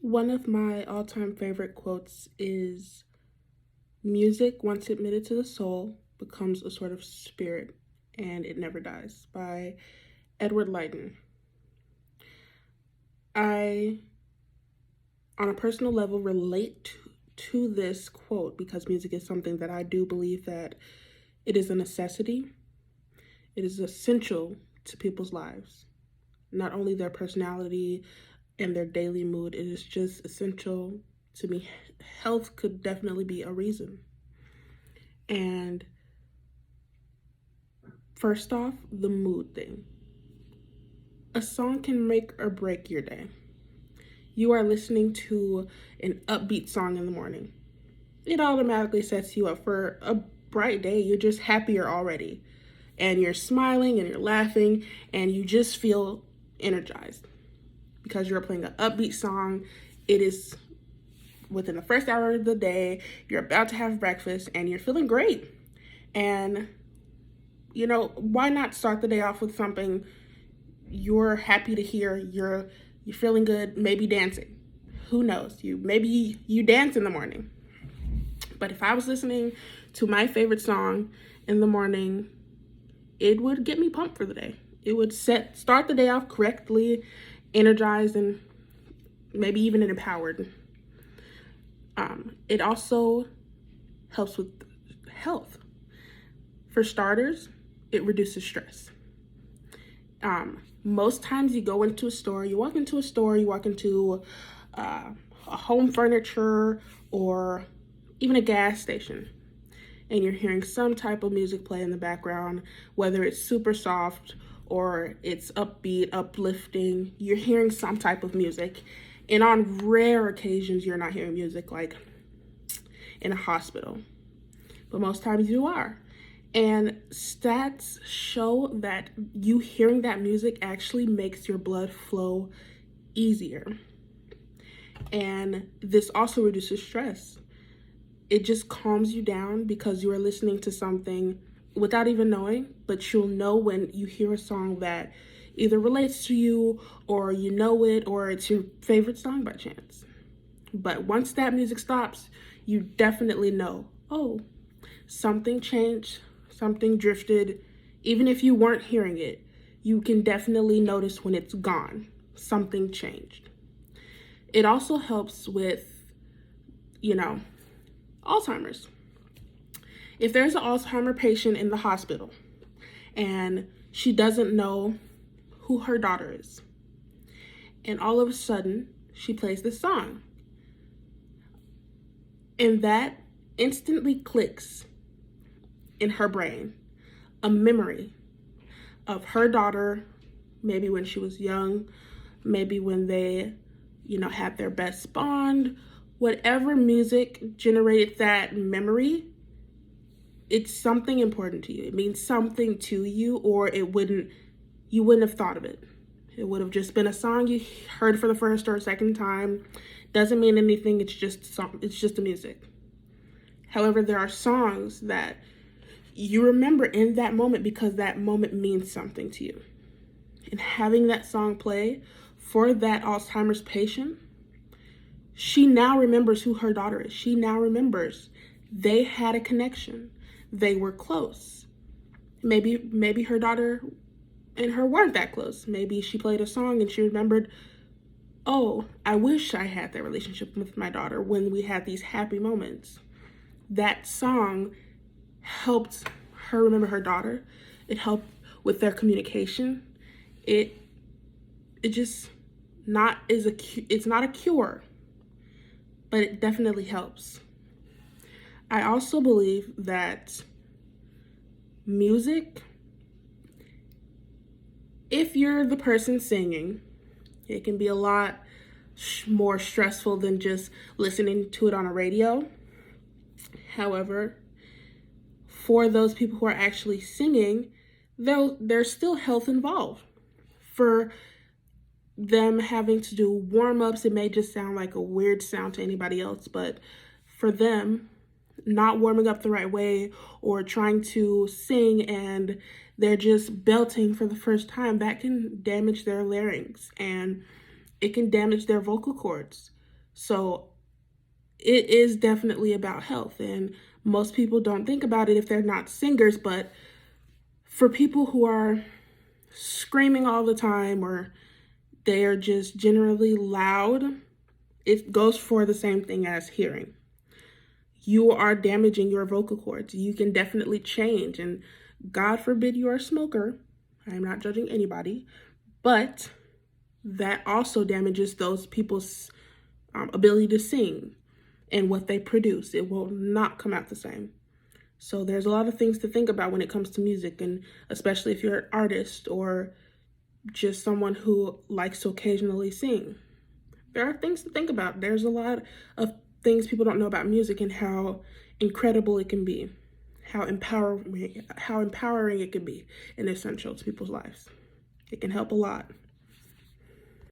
One of my all-time favorite quotes is music, once admitted to the soul, becomes a sort of spirit and it never dies by Edward Leighton. I, on a personal level, relate to this quote because music is something that I do believe that it is a necessity. It is essential to people's lives, not only their personality and their daily mood. It is just essential to me. Health could definitely be a reason. And first off, the mood thing. A song can make or break your day. You are listening to an upbeat song in the morning. It automatically sets you up for a bright day. You're just happier already. And you're smiling and you're laughing and you just feel energized because you're playing an upbeat song. It is within the first hour of the day, you're about to have breakfast and you're feeling great. And why not start the day off with something you're happy to hear, you're feeling good, maybe dancing. Who knows? Maybe you dance in the morning. But if I was listening to my favorite song in the morning, it would get me pumped for the day. It would start the day off correctly, energized, and maybe even empowered. It also helps with health. For starters, it reduces stress. Most times you go into a store, you walk into a home furniture or even a gas station, and you're hearing some type of music play in the background, whether it's super soft or it's upbeat, uplifting. You're hearing some type of music. And on rare occasions, you're not hearing music like in a hospital, but most times you are. And stats show that you hearing that music actually makes your blood flow easier. And this also reduces stress. It just calms you down because you are listening to something without even knowing, but you'll know when you hear a song that either relates to you or you know it or it's your favorite song by chance. But once that music stops, you definitely know, oh, something changed, something drifted. Even if you weren't hearing it, you can definitely notice when it's gone. Something changed. It also helps with, Alzheimer's. If there's an Alzheimer patient in the hospital and she doesn't know who her daughter is, and all of a sudden she plays this song, and that instantly clicks in her brain a memory of her daughter, maybe when she was young, maybe when they, had their best bond, whatever music generated that memory, it's something important to you. It means something to you, or you wouldn't have thought of it. It would have just been a song you heard for the first or second time. Doesn't mean anything. It's just the music. However, there are songs that you remember in that moment because that moment means something to you. And having that song play for that Alzheimer's patient, she now remembers who her daughter is. She now remembers they had a connection. They were close. Maybe her daughter and her weren't that close. Maybe she played a song and she remembered, oh, I wish I had that relationship with my daughter when we had these happy moments. That song helped her remember her daughter. It helped with their communication. It's not a cure, but it definitely helps. I also believe that music, if you're the person singing, it can be a lot more stressful than just listening to it on a radio. However, for those people who are actually singing, there's still health involved. For them having to do warm-ups, it may just sound like a weird sound to anybody else, but for them, not warming up the right way or trying to sing and they're just belting for the first time, that can damage their larynx and it can damage their vocal cords. So it is definitely about health, and most people don't think about it if they're not singers, but for people who are screaming all the time or they are just generally loud, it goes for the same thing as hearing. You are damaging your vocal cords. You can definitely change, and God forbid you are a smoker. I'm not judging anybody, but that also damages those people's ability to sing and what they produce. It will not come out the same. So there's a lot of things to think about when it comes to music, and especially if you're an artist or just someone who likes to occasionally sing. There are things to think about. There's a lot of things people don't know about music and how incredible it can be, how empowering it can be, and essential to people's lives. It can help a lot.